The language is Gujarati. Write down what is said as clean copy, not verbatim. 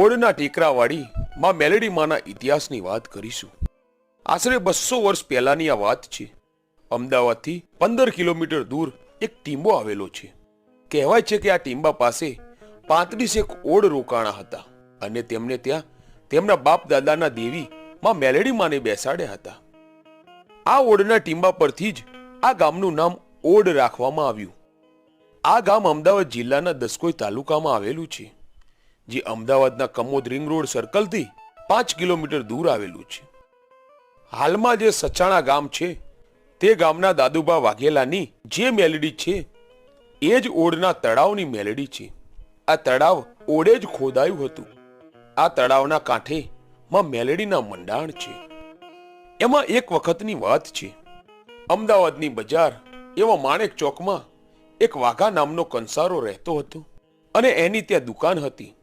ઓડના ટેકરાવાળી માં મેલેડી માના ઇતિહાસની વાત કરીશું. આશરે 200 વર્ષ પહેલાની આ વાત છે. અમદાવાદથી 15 કિલોમીટર દૂર એક ટીંબો આવેલો છે. કહેવાય છે કે આ ટીંબા પાસે 35 ઓડ રોકાણા હતા અને તેમને ત્યાં તેમના બાપ દાદાના દેવી માં મેલેડી માને બેસાડ્યા હતા. આ ઓડના ટીંબા પરથી જ આ ગામનું નામ ઓડ રાખવામાં આવ્યું. આ ગામ અમદાવાદ જિલ્લાના દસકોઈ તાલુકામાં આવેલું છે, જે અમદાવાદના કમોદ રિંગ રોડ સર્કલથી 5 કિલોમીટર દૂર આવેલું છે. હાલમાં જે સચાણા ગામ છે તે ગામના દાદુબા વાઘેલાની જે મેલેડી છે એ જ ઓડના તળાવની મેલેડી છે. આ તળાવ ઓડે જ ખોદાયું હતું. આ તળાવના કાંઠે માં મેલેડીના મંડાણ છે. એમાં એક વખતની વાત છે. અમદાવાદની બજાર એવા માણેક ચોકમાં એક વાઘા નામનો કંસારો રહેતો હતો અને એની ત્યાં દુકાન હતી.